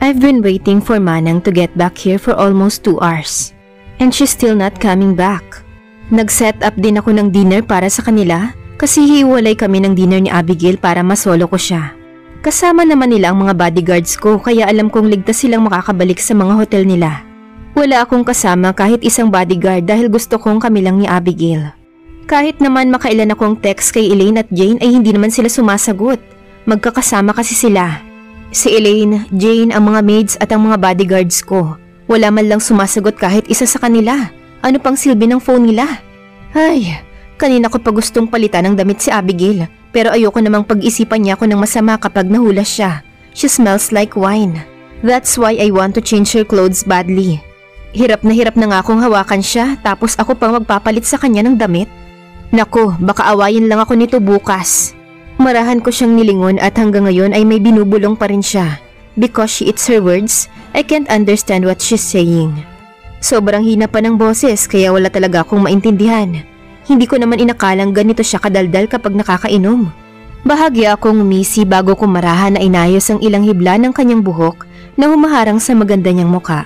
I've been waiting for Manang to get back here for almost 2 hours. And she's still not coming back. Nag-set up din ako ng dinner para sa kanila kasi hiwalay kami ng dinner ni Abigail para masolo ko siya. Kasama naman nila ang mga bodyguards ko kaya alam kong ligtas silang makakabalik sa mga hotel nila. Wala akong kasama kahit isang bodyguard dahil gusto kong kami lang ni Abigail. Kahit naman makailan akong text kay Elaine at Jane ay hindi naman sila sumasagot. Magkakasama kasi sila. Si Elaine, Jane, ang mga maids at ang mga bodyguards ko. Wala man lang sumasagot kahit isa sa kanila. Ano pang silbi ng phone nila? Ay, kanina ko pa gustong palitan ng damit si Abigail pero ayoko namang pag-isipan niya ako ng masama kapag nahula siya. She smells like wine. That's why I want to change her clothes badly. Hirap na nga akong hawakan siya tapos ako pang magpapalit sa kanya ng damit. Naku, baka awayin lang ako nito bukas. Marahan ko siyang nilingon at hanggang ngayon ay may binubulong pa rin siya. Because she eats her words, I can't understand what she's saying. Sobrang hina pa ng boses kaya wala talaga akong maintindihan. Hindi ko naman inakalang ganito siya kadaldal kapag nakakainom. Bahagya akong umisi bago ko marahan na inayos ang ilang hibla ng kanyang buhok na humaharang sa maganda niyang muka.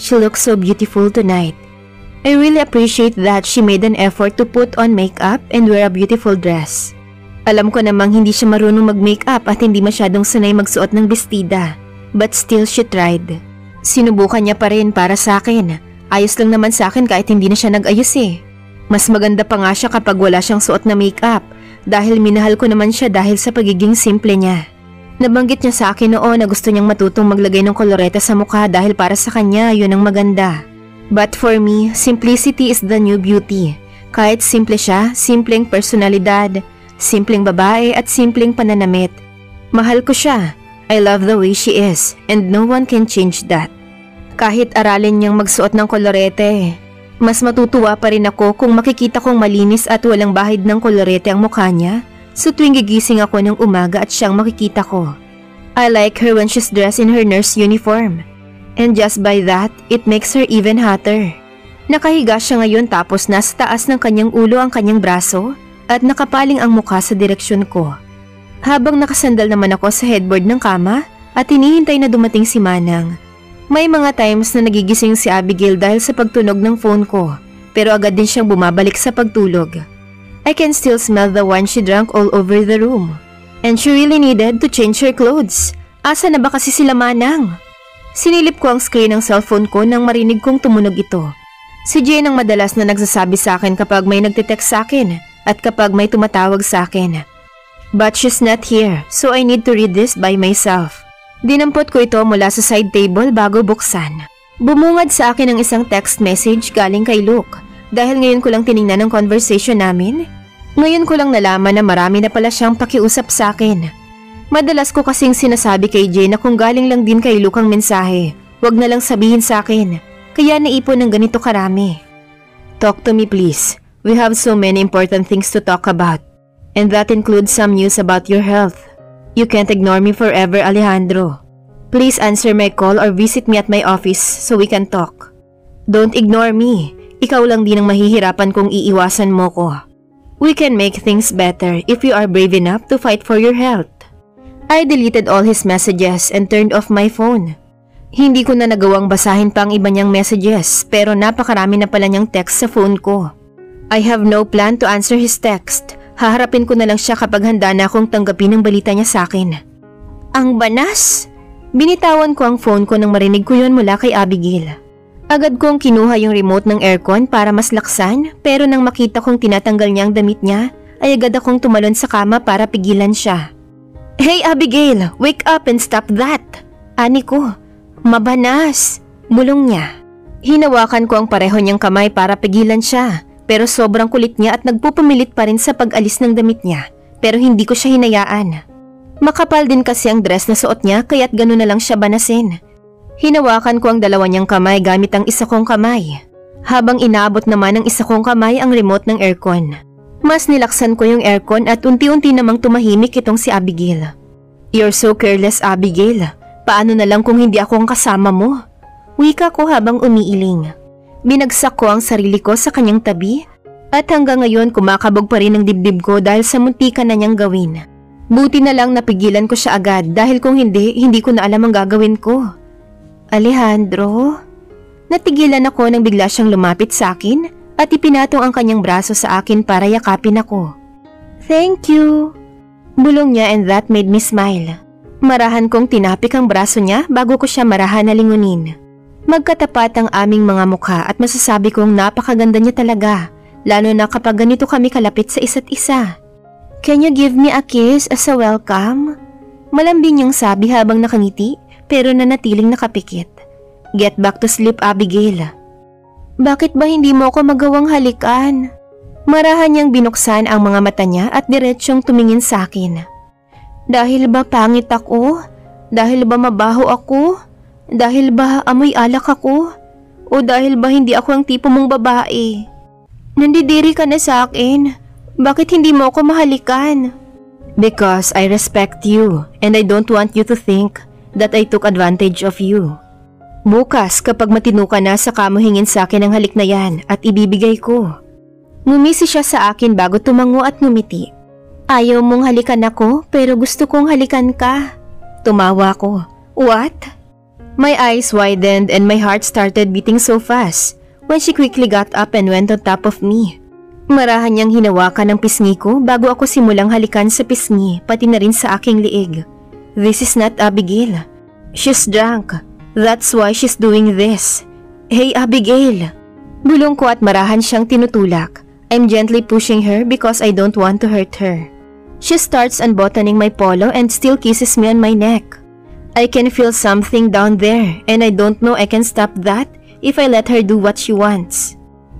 She looks so beautiful tonight. I really appreciate that she made an effort to put on makeup and wear a beautiful dress. Alam ko namang hindi siya marunong mag-makeup at hindi masyadong sanay magsuot ng bestida. But still she tried. Sinubukan niya pa rin para sa akin. Ayos lang naman sa akin kahit hindi na siya nag-ayos eh. Mas maganda pa nga siya kapag wala siyang suot na makeup dahil minahal ko naman siya dahil sa pagiging simple niya. Nabanggit niya sa akin noon na gusto niyang matutong maglagay ng koloreta sa mukha dahil para sa kanya yun ang maganda. But for me, simplicity is the new beauty. Kahit simple siya, simpleng personalidad, simpleng babae at simpleng pananamit. Mahal ko siya. I love the way she is and no one can change that. Kahit aralin niyang magsuot ng kolorete, mas matutuwa pa rin ako kung makikita kong malinis at walang bahid ng kolorete ang mukha niya. So tuwing gigising ako ng umaga at siyang makikita ko. I like her when she's dressed in her nurse uniform. And just by that, it makes her even hotter. Nakahiga siya ngayon tapos nasa taas ng kanyang ulo ang kanyang braso at nakapaling ang mukha sa direksyon ko. Habang nakasandal naman ako sa headboard ng kama at hinihintay na dumating si Manang. May mga times na nagigising si Abigail dahil sa pagtunog ng phone ko pero agad din siyang bumabalik sa pagtulog. I can still smell the wine she drank all over the room. And she really needed to change her clothes. Asa na ba kasi sila Manang? Sinilip ko ang screen ng cellphone ko nang marinig kong tumunog ito. Si Jane ang madalas na nagsasabi sa akin kapag may nagte-text sa akin at kapag may tumatawag sa akin. But she's not here, so I need to read this by myself. Dinampot ko ito mula sa side table bago buksan. Bumungad sa akin ang isang text message galing kay Luke. Dahil ngayon ko lang tiningnan ang conversation namin. Ngayon ko lang nalaman na marami na pala siyang pakiusap sa akin. Madalas ko kasing sinasabi kay Jane na kung galing lang din kay Luke ang mensahe, wag na lang sabihin sa akin. Kaya naipon ng ganito karami. Talk to me please. We have so many important things to talk about. And that includes some news about your health. You can't ignore me forever, Alejandro. Please answer my call or visit me at my office so we can talk. Don't ignore me. Ikaw lang din ang mahihirapan kung iiwasan mo ko. We can make things better if you are brave enough to fight for your health. I deleted all his messages and turned off my phone. Hindi ko na nagawang basahin pa ang iba niyang messages pero napakarami na pala niyang text sa phone ko. I have no plan to answer his text. Haharapin ko na lang siya kapag handa na akong tanggapin ang balita niya sa akin. Ang banas! Binitawan ko ang phone ko nang marinig ko yun mula kay Abigail. Agad kong kinuha yung remote ng aircon para mas laksan pero nang makita kong tinatanggal niya ang damit niya ay agad akong tumalon sa kama para pigilan siya. Hey Abigail, wake up and stop that! Ani ko, mabanas! Bulong niya. Hinawakan ko ang pareho niyang kamay para pigilan siya pero sobrang kulit niya at nagpupumilit pa rin sa pag-alis ng damit niya pero hindi ko siya hinayaan. Makapal din kasi ang dress na suot niya kaya't gano'n na lang siya banasin. Hinawakan ko ang dalawa niyang kamay gamit ang isa kong kamay. Habang inaabot naman ng isa kong kamay ang remote ng aircon. Mas nilaksan ko yung aircon at unti-unti namang tumahimik itong si Abigail. You're so careless, Abigail. Paano na lang kung hindi ako ang kasama mo? Wika ko habang umiiling. Binagsak ko ang sarili ko sa kanyang tabi at hanggang ngayon kumakabog pa rin ang dibdib ko dahil sa muntikan na niyang gawin. Buti na lang napigilan ko siya agad dahil kung hindi ko na alam ang gagawin ko. Alejandro? Natigilan ako nang bigla siyang lumapit sa akin at ipinatong ang kanyang braso sa akin para yakapin ako. Thank you. Bulong niya and that made me smile. Marahan kong tinapik ang braso niya bago ko siya marahan na lingunin. Magkatapat ang aming mga mukha at masasabi kong napakaganda niya talaga, lalo na kapag ganito kami kalapit sa isa't isa. Can you give me a kiss as a welcome? Malambing niyang sabi habang nakangiti pero nanatiling nakapikit. Get back to sleep, Abigail. Bakit ba hindi mo ako magawang halikan? Marahan niyang binuksan ang mga mata niya at diretsyong tumingin sa akin. Dahil ba pangit ako? Dahil ba mabaho ako? Dahil ba amoy alak ako? O dahil ba hindi ako ang tipo mong babae? Nandidiri ka na sa akin. Bakit hindi mo ako mahalikan? Because I respect you and I don't want you to think that I took advantage of you. Bukas kapag matino ka na saka mo hingin sa akin ang halik na yan at ibibigay ko. Ngumisi siya sa akin bago tumango at ngumiti. Ayaw mong halikan ako pero gusto kong halikan ka. Tumawa ko. What? My eyes widened and my heart started beating so fast when she quickly got up and went on top of me. Marahan niyang hinawakan ang pisngi ko bago ako simulang halikan sa pisngi pati na rin sa aking liig. This is not Abigail. She's drunk. That's why she's doing this. Hey Abigail! Bulong ko at marahan siyang tinutulak. I'm gently pushing her because I don't want to hurt her. She starts unbuttoning my polo and still kisses me on my neck. I can feel something down there and I don't know I can stop that if I let her do what she wants.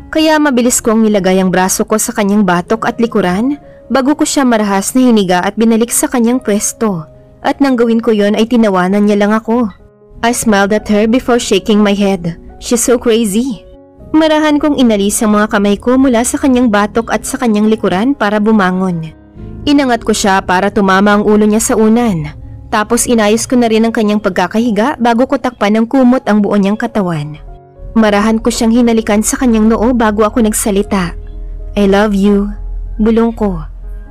Kaya mabilis kong nilagay ang braso ko sa kanyang batok at likuran bago ko siya marahas na hiniga at binalik sa kanyang pwesto. At nang gawin ko yon ay tinawanan niya lang ako. I smiled at her before shaking my head. She's so crazy. Marahan kong inalis ang mga kamay ko mula sa kanyang batok at sa kanyang likuran para bumangon. Inangat ko siya para tumama ang ulo niya sa unan. Tapos inayos ko na rin ang kanyang pagkakahiga bago ko takpan ng kumot ang buo niyang katawan. Marahan ko siyang hinalikan sa kanyang noo bago ako nagsalita. I love you. Bulong ko.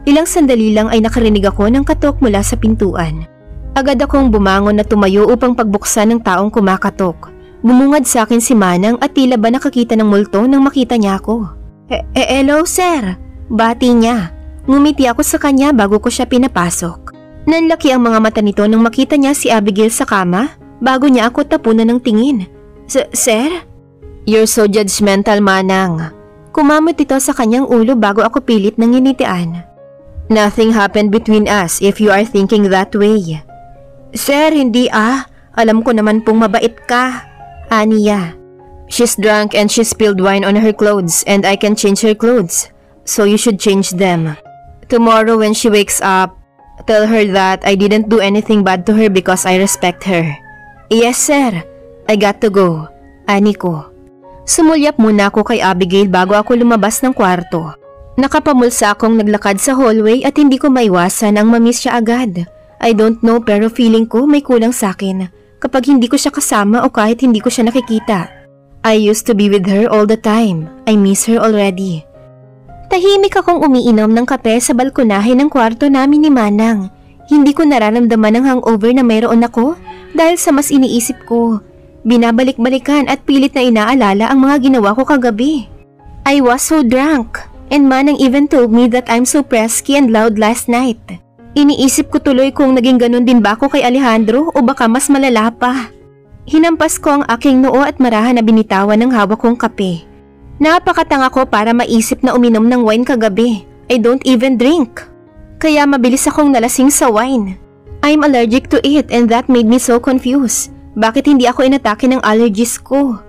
Ilang sandali lang ay nakarinig ako ng katok mula sa pintuan. Agad akong bumangon na tumayo upang pagbuksan ng taong kumakatok. Bumungad sa akin si Manang at tila ba nakakita ng multo nang makita niya ako. Hello sir! Bati niya. Ngumiti ako sa kanya bago ko siya pinapasok. Nanlaki ang mga mata nito nang makita niya si Abigail sa kama bago niya ako tapunan ng tingin. Sir? You're so judgmental, Manang. Kumamot ito sa kanyang ulo bago ako pilit ng nginitian. Nothing happened between us if you are thinking that way. Sir, hindi Alam ko naman pong mabait ka. Aniya. She's drunk and she spilled wine on her clothes and I can change her clothes. So you should change them. Tomorrow when she wakes up, tell her that I didn't do anything bad to her because I respect her. Yes, sir. I got to go. Ani ko. Sumulyap muna ako kay Abigail bago ako lumabas ng kwarto. Nakapamulsa akong naglakad sa hallway at hindi ko maiwasan ang mamiss siya agad. I don't know pero feeling ko may kulang sa akin kapag hindi ko siya kasama o kahit hindi ko siya nakikita. I used to be with her all the time. I miss her already. Tahimik akong umiinom ng kape sa balkonahe ng kwarto namin ni Manang. Hindi ko nararamdaman ang hangover na mayroon ako dahil sa mas iniisip ko. Binabalik-balikan at pilit na inaalala ang mga ginawa ko kagabi. I was so drunk and Manang even told me that I'm so presky and loud last night. Iniisip ko tuloy kung naging ganun din ba ako kay Alejandro o baka mas malala pa. Hinampas ko ang aking noo at marahan na binitawan ng hawak kong kape. Napakatanga ko para maisip na uminom ng wine kagabi. I don't even drink. Kaya mabilis akong nalasing sa wine. I'm allergic to it and that made me so confused. Bakit hindi ako inatake ng allergies ko?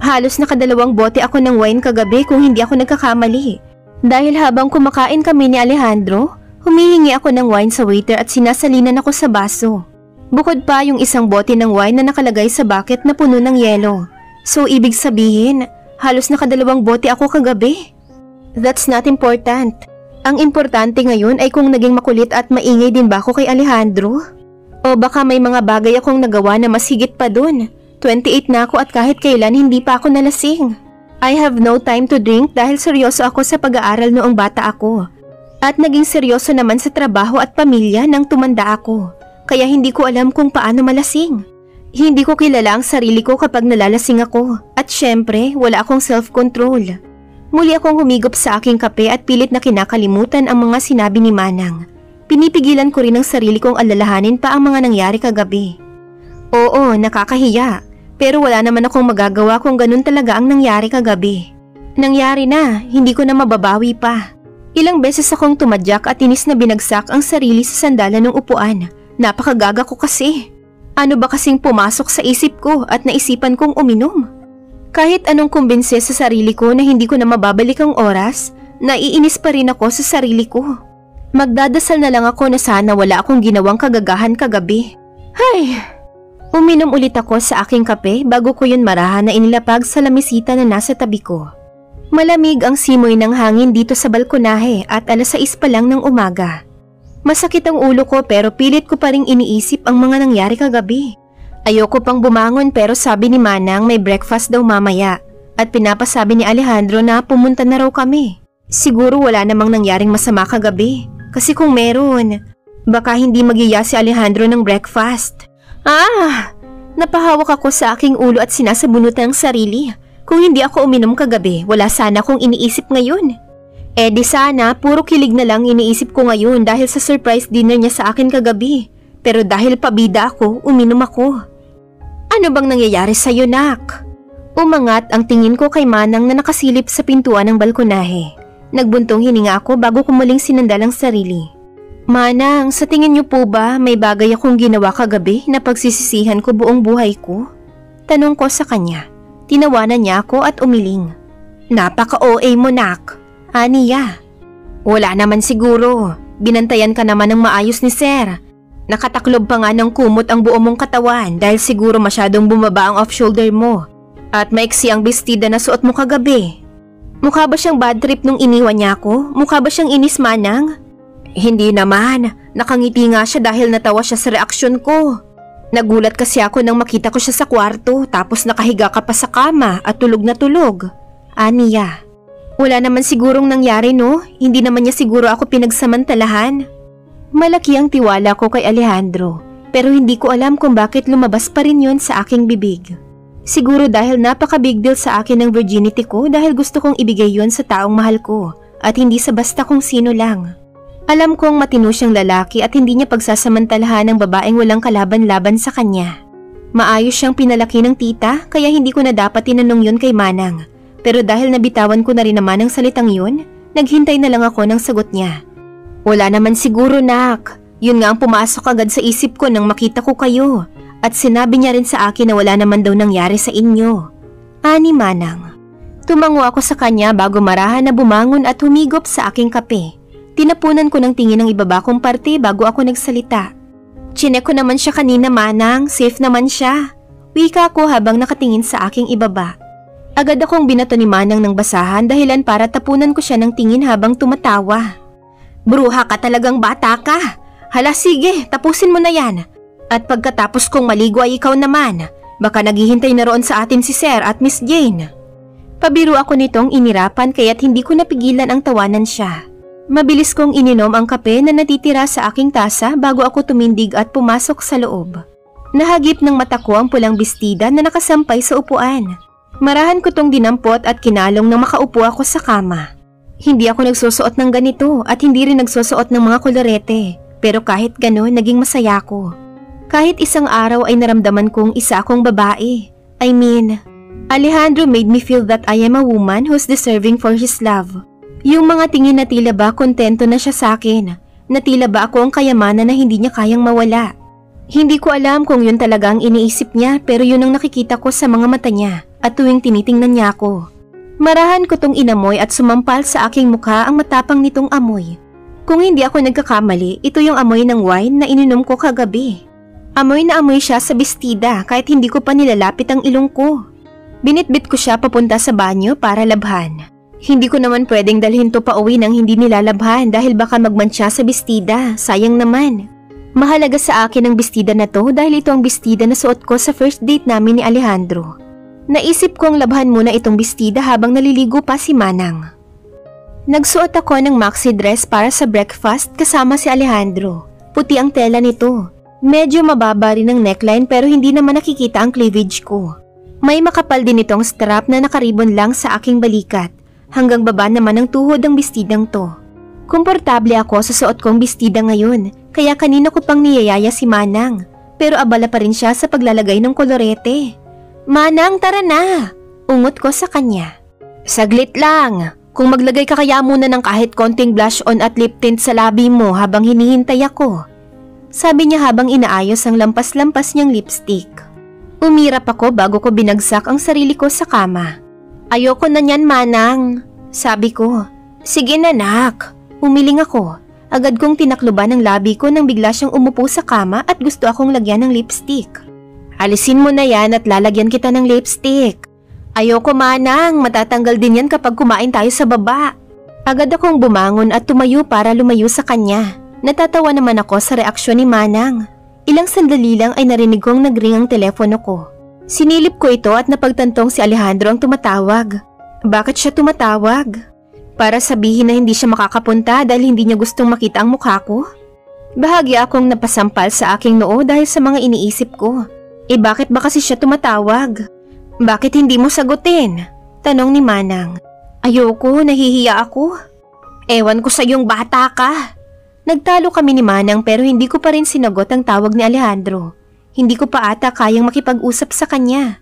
Halos nakadalawang bote ako ng wine kagabi kung hindi ako nagkakamali. Dahil habang kumakain kami ni Alejandro, humihingi ako ng wine sa waiter at sinasalinan ako sa baso. Bukod pa yung isang bote ng wine na nakalagay sa bucket na puno ng yelo. So ibig sabihin, halos nakadalawang bote ako kagabi. That's not important. Ang importante ngayon ay kung naging makulit at maingay din ba ako kay Alejandro? O baka may mga bagay akong nagawa na mas higit pa dun. 28 na ako at kahit kailan hindi pa ako nalasing. I have no time to drink dahil seryoso ako sa pag-aaral noong bata ako. At naging seryoso naman sa trabaho at pamilya nang tumanda ako. Kaya hindi ko alam kung paano malasing. Hindi ko kilala ang sarili ko kapag nalalasing ako at syempre wala akong self-control. Muli akong humigop sa aking kape at pilit na kinakalimutan ang mga sinabi ni Manang. Pinipigilan ko rin ang sarili kong alalahanin pa ang mga nangyari kagabi. Oo, nakakahiya, pero wala naman akong magagawa kung ganun talaga ang nangyari kagabi. Nangyari na, hindi ko na mababawi pa. Ilang beses akong tumadyak at tinis na binagsak ang sarili sa sandalan ng upuan. Napakagaga ko kasi. Ano ba kasing pumasok sa isip ko at naisipan kong uminom? Kahit anong kumbinse sa sarili ko na hindi ko na mababalik ang oras, naiinis pa rin ako sa sarili ko. Magdadasal na lang ako na sana wala akong ginawang kagagahan kagabi. Hay! Uminom ulit ako sa aking kape bago ko yun marahan na inilapag sa lamisita na nasa tabi ko. Malamig ang simoy ng hangin dito sa balkonahe at 6:00 pa lang ng umaga. Masakit ang ulo ko pero pilit ko pa ring iniisip ang mga nangyari kagabi. Ayoko pang bumangon pero sabi ni Manang may breakfast daw mamaya at pinapasabi ni Alejandro na pumunta na raw kami. Siguro wala namang nangyaring masama kagabi kasi kung meron, baka hindi magiya si Alejandro ng breakfast. Napahawak ako sa aking ulo at sinasabunutan ang sarili. Kung hindi ako uminom kagabi, wala sana akong iniisip ngayon. Di sana, puro kilig na lang iniisip ko ngayon dahil sa surprise dinner niya sa akin kagabi. Pero dahil pabida ako, uminom ako. Ano bang nangyayari sa'yo, nak? Umangat ang tingin ko kay Manang na nakasilip sa pintuan ng balkonahe. Nagbuntong hininga ako bago ko muling sinandal ang sarili. Manang, sa tingin niyo po ba may bagay akong ginawa kagabi na pagsisisihan ko buong buhay ko? Tanong ko sa kanya. Tinawanan niya ako at umiling. Napaka-OA mo, nak. Aniya. Wala naman siguro. Binantayan ka naman ng maayos ni Sir. Nakataklob pa nga ng kumot ang buo mong katawan dahil siguro masyadong bumaba ang off-shoulder mo. At maiksi ang bestida na suot mo kagabi. Mukha ba siyang bad trip nung iniwan niya ako? Mukha ba siyang inis, Manang? Hindi naman. Nakangiti nga siya dahil natawa siya sa reaksyon ko. Nagulat kasi ako nang makita ko siya sa kwarto tapos nakahiga ka pa sa kama at tulog na tulog. Aniya. Wala naman sigurong nangyari, no? Hindi naman niya siguro ako pinagsamantalahan. Malaki ang tiwala ko kay Alejandro pero hindi ko alam kung bakit lumabas pa rin yon sa aking bibig. Siguro dahil napaka-big deal sa akin ng virginity ko dahil gusto kong ibigay yon sa taong mahal ko at hindi sa basta kung sino lang. Alam kong matino siyang lalaki at hindi niya pagsasamantalahan ng babaeng walang kalaban-laban sa kanya. Maayos siyang pinalaki ng tita kaya hindi ko na dapat tinanong yun kay Manang. Pero dahil nabitawan ko na rin naman ang salitang yun, naghintay na lang ako ng sagot niya. Wala naman siguro, nak. Yun nga ang pumasok agad sa isip ko nang makita ko kayo. At sinabi niya rin sa akin na wala naman daw nangyari sa inyo. Ani Manang. Tumango ako sa kanya bago marahan na bumangon at humigop sa aking kape. Tinapunan ko ng tingin ng ibaba kong parte bago ako nagsalita. Chinek ko naman siya kanina, Manang. Safe naman siya. Wika ko habang nakatingin sa aking ibaba. Agad akong binato ni Manang ng basahan dahilan para tapunan ko siya ng tingin habang tumatawa. Bruha ka talagang bata ka. Hala sige, tapusin mo na yan. At pagkatapos kong maligo ay ikaw naman. Baka naghihintay na roon sa atin si Sir at Miss Jane. Pabiro ako nitong inirapan kaya't hindi ko napigilan ang tawanan siya. Mabilis kong ininom ang kape na natitira sa aking tasa bago ako tumindig at pumasok sa loob. Nahagip ng mata ko ang pulang bestida na nakasampay sa upuan. Marahan ko tong dinampot at kinalong nang makaupo ako sa kama. Hindi ako nagsusuot ng ganito at hindi rin nagsusuot ng mga kolorete. Pero kahit gano'n, naging masaya ko. Kahit isang araw ay naramdaman kong isa akong babae. Alejandro made me feel that I am a woman who's deserving for his love. Yung mga tingin na tila ba kontento na siya sa akin, na tila ba ako ang kayamanan na hindi niya kayang mawala. Hindi ko alam kung yun talaga ang iniisip niya pero yun ang nakikita ko sa mga mata niya at tuwing tinitingnan niya ako. Marahan ko tong inamoy at sumampal sa aking mukha ang matapang nitong amoy. Kung hindi ako nagkakamali, ito yung amoy ng wine na ininom ko kagabi. Amoy na amoy siya sa bestida kahit hindi ko pa nilalapit ang ilong ko. Binitbit ko siya papunta sa banyo para labhan. Hindi ko naman pwedeng dalhin to pa uwi nang hindi nilalabhan dahil baka magmantsa sa bestida, sayang naman. Mahalaga sa akin ang bestida na to dahil ito ang bestida na suot ko sa first date namin ni Alejandro. Naisip kong labhan muna itong bestida habang naliligo pa si Manang. Nagsuot ako ng maxi dress para sa breakfast kasama si Alejandro. Puti ang tela nito. Medyo mababa rin ang neckline pero hindi naman nakikita ang cleavage ko. May makapal din itong strap na nakaribon lang sa aking balikat. Hanggang baba naman ang tuhod ng bestidang to. Komportable ako sa suot kong bestida ngayon, kaya kanina ko pang niyayaya si Manang. Pero abala pa rin siya sa paglalagay ng kolorete. Manang, tara na! Ungot ko sa kanya. Saglit lang. Kung maglagay ka kaya muna ng kahit konting blush on at lip tint sa labi mo habang hinihintay ako. Sabi niya habang inaayos ang lampas-lampas niyang lipstick. Umirap ako bago ko binagsak ang sarili ko sa kama. Ayoko na niyan, Manang. Sabi ko. Sige na, nak. Umiling ako. Agad kong tinakluban ang labi ko nang bigla siyang umupo sa kama at gusto akong lagyan ng lipstick. Alisin mo na yan at lalagyan kita ng lipstick. Ayoko, Manang. Matatanggal din yan kapag kumain tayo sa baba. Agad akong bumangon at tumayo para lumayo sa kanya. Natatawa naman ako sa reaksyon ni Manang. Ilang sandali lang ay narinig kong nagring ang telepono ko. Sinilip ko ito at napagtantong si Alejandro ang tumatawag. Bakit siya tumatawag? Para sabihin na hindi siya makakapunta dahil hindi niya gustong makita ang mukha ko? Bahagya akong napasampal sa aking noo dahil sa mga iniisip ko. Bakit ba kasi siya tumatawag? Bakit hindi mo sagutin? Tanong ni Manang. Ayoko, nahihiya ako. Ewan ko sa iyong bata ka. Nagtalo kami ni Manang pero hindi ko pa rin sinagot ang tawag ni Alejandro. Hindi ko pa ata kayang makipag-usap sa kanya.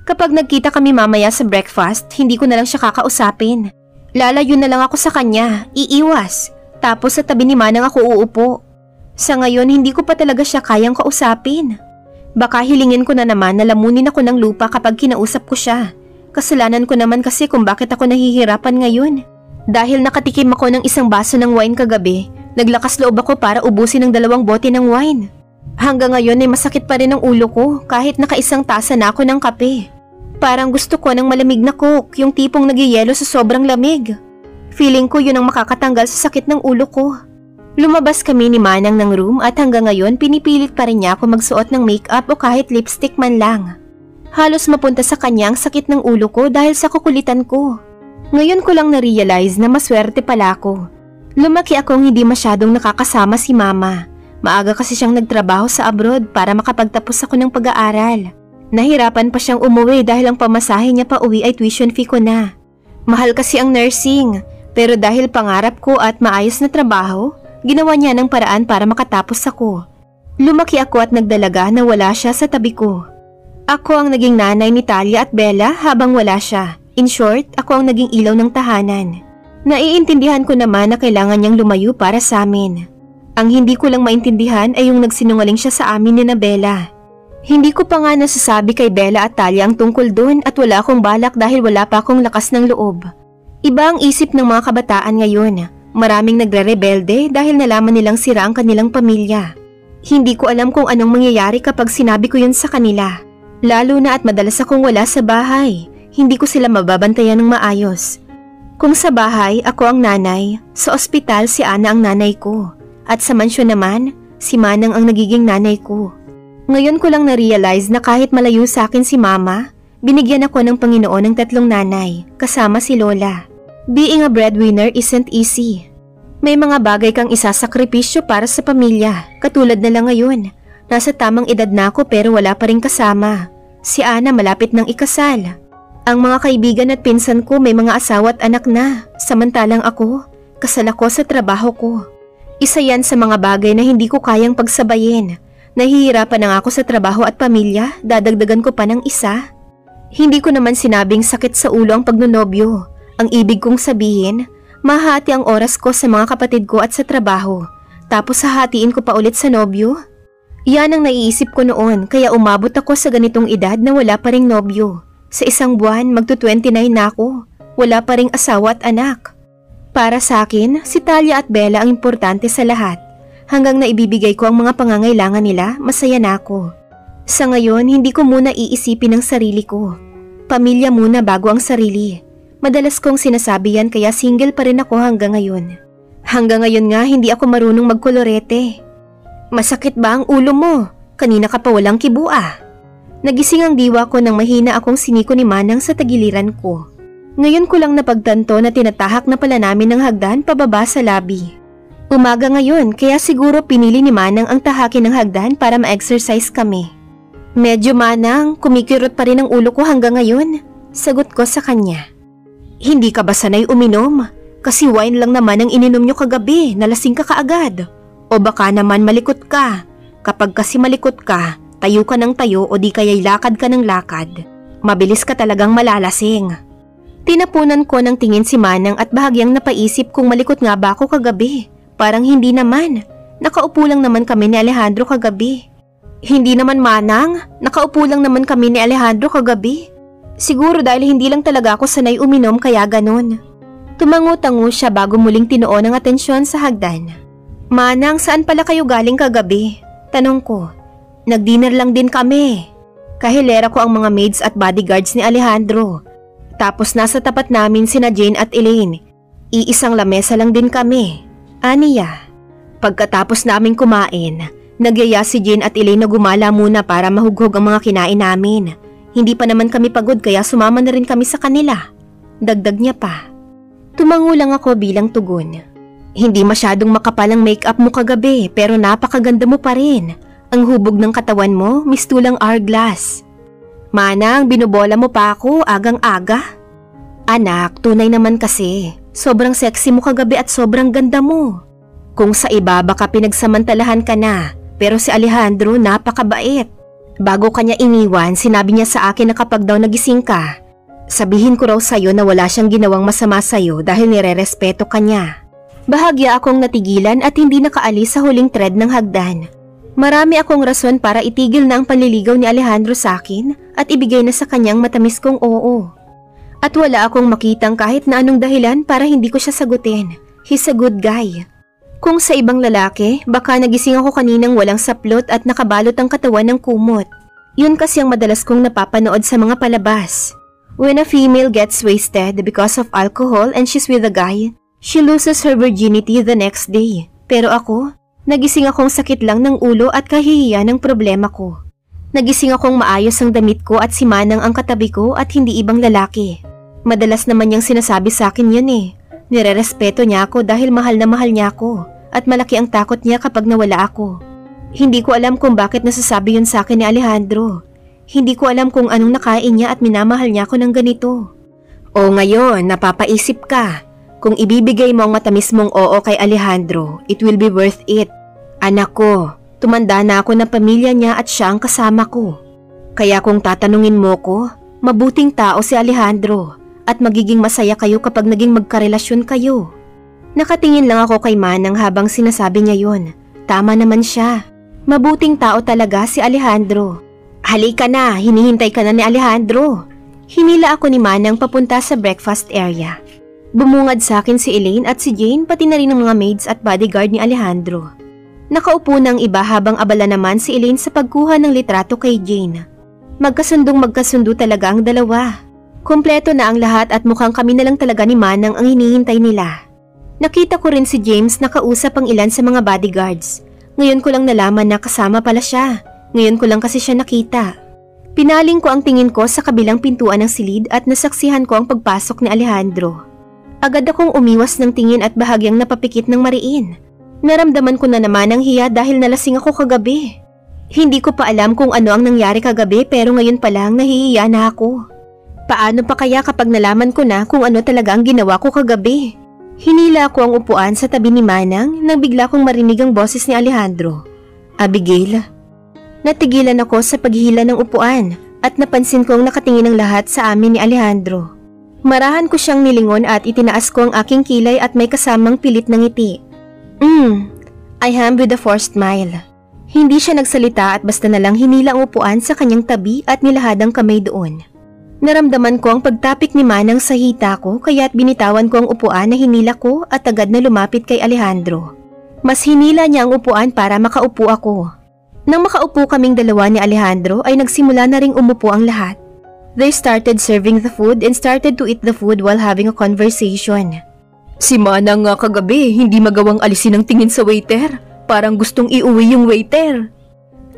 Kapag nagkita kami mamaya sa breakfast, hindi ko na lang siya kakausapin. Lalayo na lang ako sa kanya, iiwas. Tapos sa tabi ni Manang ako uupo. Sa ngayon, hindi ko pa talaga siya kayang kausapin. Baka hilingin ko na naman na lamunin ako ng lupa kapag kinausap ko siya. Kasalanan ko naman kasi kung bakit ako nahihirapan ngayon. Dahil nakatikim ako ng isang baso ng wine kagabi, naglakas loob ako para ubusin ng 2 bote ng wine. Hanggang ngayon ay masakit pa rin ang ulo ko kahit nakaisang tasa na ako ng kape. Parang gusto ko ng malamig na coke, yung tipong nagyayelo sa sobrang lamig. Feeling ko yun ang makakatanggal sa sakit ng ulo ko. Lumabas kami ni Manang ng room at hanggang ngayon pinipilit pa rin niya ako magsuot ng makeup o kahit lipstick man lang. Halos mapunta sa kanya ang sakit ng ulo ko dahil sa kukulitan ko. Ngayon ko lang na-realize na maswerte pala ako. Lumaki akong hindi masyadong nakakasama si Mama. Maaga kasi siyang nagtrabaho sa abroad para makapagtapos ako ng pag-aaral. Nahirapan pa siyang umuwi dahil ang pamasahe niya pa uwi ay tuition fee ko na. Mahal kasi ang nursing, pero dahil pangarap ko at maayos na trabaho, ginawa niya ng paraan para makatapos ako. Lumaki ako at nagdalaga na wala siya sa tabi ko. Ako ang naging nanay ni Talia at Bella habang wala siya. In short, ako ang naging ilaw ng tahanan. Naiintindihan ko naman na kailangan niyang lumayo para sa amin. Ang hindi ko lang maintindihan ay yung nagsinungaling siya sa amin ni Bella. Hindi ko pa nga nasasabi kay Bella at Talia ang tungkol doon at wala akong balak dahil wala pa akong lakas ng loob. Iba ang isip ng mga kabataan ngayon. Maraming nagre-rebelde dahil nalaman nilang sira ang kanilang pamilya. Hindi ko alam kung anong mangyayari kapag sinabi ko yun sa kanila. Lalo na at madalas akong wala sa bahay. Hindi ko sila mababantayan ng maayos. Kung sa bahay, ako ang nanay. Sa ospital, si Ana ang nanay ko. At sa mansyon naman, si Manang ang nagiging nanay ko. Ngayon ko lang na-realize na kahit malayo sa akin si Mama, binigyan ako ng Panginoon ng 3 nanay, kasama si Lola. Being a breadwinner isn't easy. May mga bagay kang isasakripisyo para sa pamilya, katulad na lang ngayon. Nasa tamang edad na ako pero wala pa rin kasama. Si Ana malapit ng ikasal. Ang mga kaibigan at pinsan ko may mga asawa at anak na, samantalang ako, kasal ako sa trabaho ko. Isa yan sa mga bagay na hindi ko kayang pagsabayin. Nahihirapan na ako sa trabaho at pamilya, dadagdagan ko pa ng isa. Hindi ko naman sinabing sakit sa ulo ang pagnonobyo. Ang ibig kong sabihin, mahati ang oras ko sa mga kapatid ko at sa trabaho, tapos hahatiin ko pa ulit sa nobyo. Yan ang naiisip ko noon kaya umabot ako sa ganitong edad na wala pa ring nobyo. Sa isang buwan, magto-29 na ako. Wala pa ring asawa at anak. Para sa akin, si Talia at Bella ang importante sa lahat. Hanggang naibibigay ko ang mga pangangailangan nila, masaya na ako. Sa ngayon, hindi ko muna iisipin ang sarili ko. Pamilya muna bago ang sarili. Madalas kong sinasabi yan kaya single pa rin ako hanggang ngayon. Hanggang ngayon nga, hindi ako marunong magkolorete. Masakit ba ang ulo mo? Kanina ka pa walang kibua. Nagising ang diwa ko nang mahina akong siniko ni Manang sa tagiliran ko. Ngayon ko lang napagtanto na tinatahak na pala namin ng hagdan pababa sa labi. Umaga ngayon kaya siguro pinili ni Manang ang tahakin ng hagdan para ma-exercise kami. Medyo Manang, kumikirot pa rin ang ulo ko hanggang ngayon. Sagot ko sa kanya. Hindi ka ba sanay uminom? Kasi wine lang naman ang ininom nyo kagabi, nalasing ka kaagad. O baka naman malikot ka. Kapag kasi malikot ka, tayo ka ng tayo o di kaya'y lakad ka ng lakad. Mabilis ka talagang malalasing. Tinapunan ko ng tingin si Manang at bahagyang napaisip kung malikot nga ba ako kagabi. Parang hindi naman. Nakaupo lang naman kami ni Alejandro kagabi. Hindi naman Manang, nakaupo lang naman kami ni Alejandro kagabi. Siguro dahil hindi lang talaga ako sanay uminom kaya ganon. Tumango-tango siya bago muling tinuon ang atensyon sa hagdan. Manang, saan pala kayo galing kagabi? Tanong ko. Nag-dinner lang din kami. Kahilera ko ang mga maids at bodyguards ni Alejandro. Tapos nasa tapat namin sina Jane at Elaine. Iisang lamesa lang din kami. Aniya. Pagkatapos naming kumain, nagyaya si Jane at Elaine na gumala muna para mahughog ang mga kinain namin. Hindi pa naman kami pagod kaya sumama na rin kami sa kanila. Dagdag niya pa. Tumango lang ako bilang tugon. Hindi masyadong makapal ang make-up mo kagabi pero napakaganda mo pa rin. Ang hubog ng katawan mo, mistulang hourglass. Manang, binubola mo pa ako agang-aga. Anak, tunay naman kasi. Sobrang sexy mo kagabi at sobrang ganda mo. Kung sa iba baka pinagsamantalahan ka na, pero si Alejandro napakabait. Bago kanya iniwan, sinabi niya sa akin na kapag daw nagising ka, sabihin ko raw sa'yo na wala siyang ginawang masama sa'yo dahil nire-respeto ka niya. Bahagya akong natigilan at hindi nakaalis sa huling thread ng hagdan. Marami akong rason para itigil na ang panliligaw ni Alejandro sa akin at ibigay na sa kanyang matamis kong oo. At wala akong makitang kahit na anong dahilan para hindi ko siya sagutin. He's a good guy. Kung sa ibang lalaki, baka nagising ako kaninang walang saplot at nakabalot ang katawan ng kumot. Yun kasi ang madalas kong napapanood sa mga palabas. When a female gets wasted because of alcohol and she's with a guy, she loses her virginity the next day. Pero ako, nagising akong sakit lang ng ulo at kahihiyan ng problema ko. Nagising akong maayos ang damit ko at si Manang ang katabi ko at hindi ibang lalaki. Madalas naman niyang sinasabi sa akin yun eh. Nirerespeto niya ako dahil mahal na mahal niya ako at malaki ang takot niya kapag nawala ako. Hindi ko alam kung bakit nasasabi yun sa akin ni Alejandro. Hindi ko alam kung anong nakain niya at minamahal niya ako ng ganito. O ngayon, napapaisip ka. Kung ibibigay mo ang matamis mong oo kay Alejandro, it will be worth it. Anak ko, tumanda na ako ng pamilya niya at siya ang kasama ko. Kaya kung tatanungin mo ko, mabuting tao si Alejandro. At magiging masaya kayo kapag naging magkarelasyon kayo. Nakatingin lang ako kay Manang habang sinasabi niya yun. Tama naman siya. Mabuting tao talaga si Alejandro. Halika na, hinihintay ka na ni Alejandro. Hinila ako ni Manang papunta sa breakfast area. Bumungad sa akin si Elaine at si Jane pati na rin ang mga maids at bodyguard ni Alejandro. Nakaupo ng iba habang abala naman si Elaine sa pagkuha ng litrato kay Jane. Magkasundo talaga ang dalawa. Kompleto na ang lahat at mukhang kami na lang talaga ni Manang ang hinihintay nila. Nakita ko rin si James nakausap ang ilan sa mga bodyguards. Ngayon ko lang nalaman na kasama pala siya. Ngayon ko lang kasi siya nakita. Pinaling ko ang tingin ko sa kabilang pintuan ng silid at nasaksihan ko ang pagpasok ni Alejandro. Agad akong umiwas ng tingin at bahagyang napapikit ng mariin. Naramdaman ko na naman ang hiya dahil nalasing ako kagabi. Hindi ko pa alam kung ano ang nangyari kagabi pero ngayon pa lang nahihiya na ako. Paano pa kaya kapag nalaman ko na kung ano talaga ang ginawa ko kagabi? Hinila ko ang upuan sa tabi ni Manang nang bigla kong marinig ang boses ni Alejandro. Abigail. Natigilan ako sa paghihila ng upuan at napansin kong nakatingin ang lahat sa amin ni Alejandro. Marahan ko siyang nilingon at itinaas ko ang aking kilay at may kasamang pilit ng ngiti. I hummed with a forced smile. Hindi siya nagsalita at basta na lang hinila ang upuan sa kanyang tabi at nilahad ang kamay doon. Naramdaman ko ang pagtapik ni Manang sa hita ko kaya't binitawan ko ang upuan na hinila ko at agad na lumapit kay Alejandro. Mas hinila niya ang upuan para makaupo ako. Nang makaupo kaming dalawa ni Alejandro ay nagsimula na ring umupo ang lahat. They started serving the food and started to eat the food while having a conversation. Si Manang nga kagabi hindi magawang alisin ang tingin sa waiter. Parang gustong iuwi yung waiter.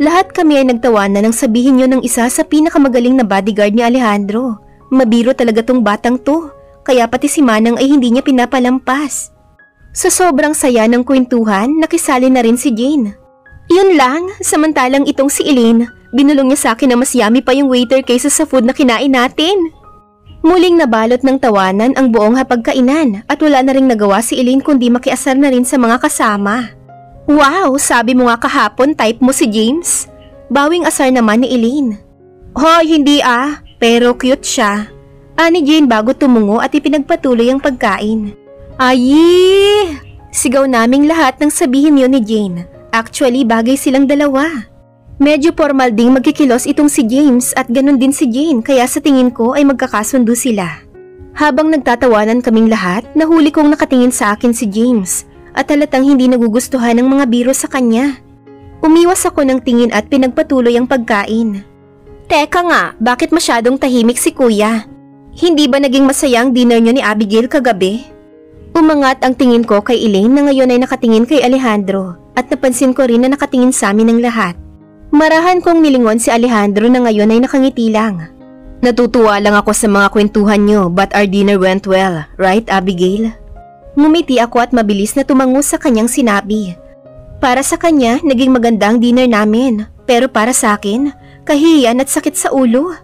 Lahat kami ay nagtawanan nang sabihin yun ng isa sa pinakamagaling na bodyguard ni Alejandro. Mabiro talaga tong batang to, kaya pati si Manang ay hindi niya pinapalampas. Sa sobrang saya ng kwentuhan, nakisali na rin si Jane. Yun lang, samantalang itong si Elaine, binulong niya sa akin na mas yummy pa yung waiter kaysa sa food na kinain natin. Muling nabalot ng tawanan ang buong hapagkainan at wala na ring nagawa si Elaine kundi makiasar na rin sa mga kasama. Wow, sabi mo nga kahapon type mo si James. Bawing asar naman ni Elaine. Hoy, hindi pero cute siya. Ani Jane bago tumungo at ipinagpatuloy ang pagkain. Ay! Sigaw naming lahat nang sabihin yun ni Jane. Actually, bagay silang dalawa. Medyo formal ding magkikilos itong si James at ganun din si Jane kaya sa tingin ko ay magkakasundo sila. Habang nagtatawanan kaming lahat, nahuli kong nakatingin sa akin si James at halatang hindi nagugustuhan ng mga biro sa kanya. Umiwas ako ng tingin at pinagpatuloy ang pagkain. Teka nga, bakit masyadong tahimik si kuya? Hindi ba naging masaya ang dinner niyo ni Abigail kagabi? Umangat ang tingin ko kay Elaine na ngayon ay nakatingin kay Alejandro at napansin ko rin na nakatingin sa amin ng lahat. Marahan kong nilingon si Alejandro na ngayon ay nakangiti lang. Natutuwa lang ako sa mga kwentuhan niyo but our dinner went well, right Abigail? Ngumiti ako at mabilis na tumango sa kanyang sinabi. Para sa kanya, naging maganda ang dinner namin pero para sa akin, kahihiyan at sakit sa ulo.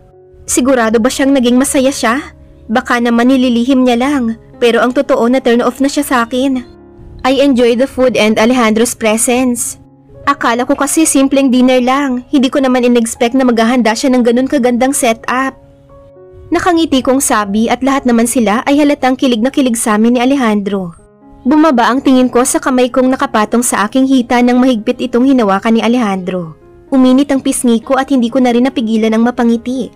Sigurado ba siyang naging masaya siya? Baka naman nililihim niya lang. Pero ang totoo na turn off na siya sa akin. I enjoy the food and Alejandro's presence. Akala ko kasi simpleng dinner lang. Hindi ko naman in-expect na maghahanda siya ng ganun kagandang setup. Nakangiti kong sabi at lahat naman sila ay halatang kilig na kilig sa amin ni Alejandro. Bumaba ang tingin ko sa kamay kong nakapatong sa aking hita nang mahigpit itong hinawakan ni Alejandro. Uminit ang pisngi ko at hindi ko na rin napigilan ang mapangiti.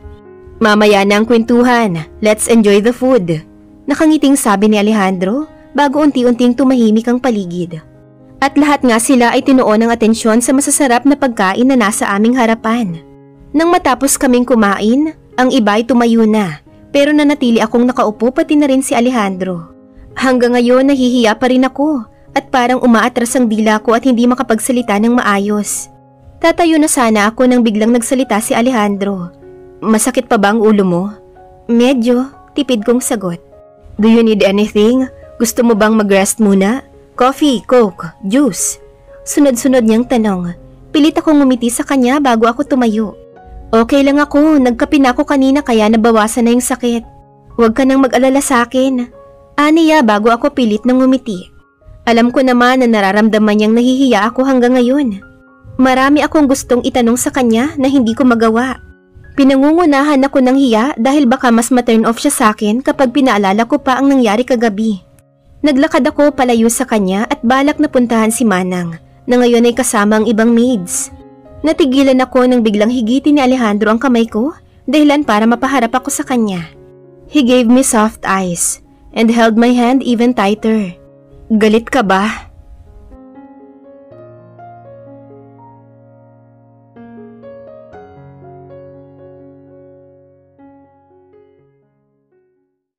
Mamaya na ang kwentuhan. Let's enjoy the food. Nakangiting sabi ni Alejandro bago unti-unting tumahimik ang paligid. At lahat nga sila ay tinuon ng atensyon sa masasarap na pagkain na nasa aming harapan. Nang matapos kaming kumain, ang iba ay tumayo na pero nanatili akong nakaupo pati na rin si Alejandro. Hanggang ngayon nahihiya pa rin ako at parang umaatras ang dila ko at hindi makapagsalita ng maayos. Tatayo na sana ako nang biglang nagsalita si Alejandro. Masakit pa ba ang ulo mo? Medyo, tipid kong sagot. Do you need anything? Gusto mo bang mag-rest muna? Coffee, coke, juice? Sunod-sunod niyang tanong. Pilit akong ngumiti sa kanya bago ako tumayo. Okay lang ako, nagkape na ako kanina kaya nabawasan na yung sakit. Huwag ka nang mag-alala sa akin. Aniya bago ako pilit ng ngumiti. Alam ko naman na nararamdaman niyang nahihiya ako hanggang ngayon. Marami akong gustong itanong sa kanya na hindi ko magawa. Pinangungunahan ako ng hiya dahil baka mas ma-turn off siya sa akin kapag pinaalala ko pa ang nangyari kagabi. Naglakad ako palayo sa kanya at balak na puntahan si Manang na ngayon ay kasama ang ibang maids. Natigilan ako nang biglang higitin ni Alejandro ang kamay ko dahilan para mapaharap ako sa kanya. He gave me soft eyes and held my hand even tighter. Galit ka ba?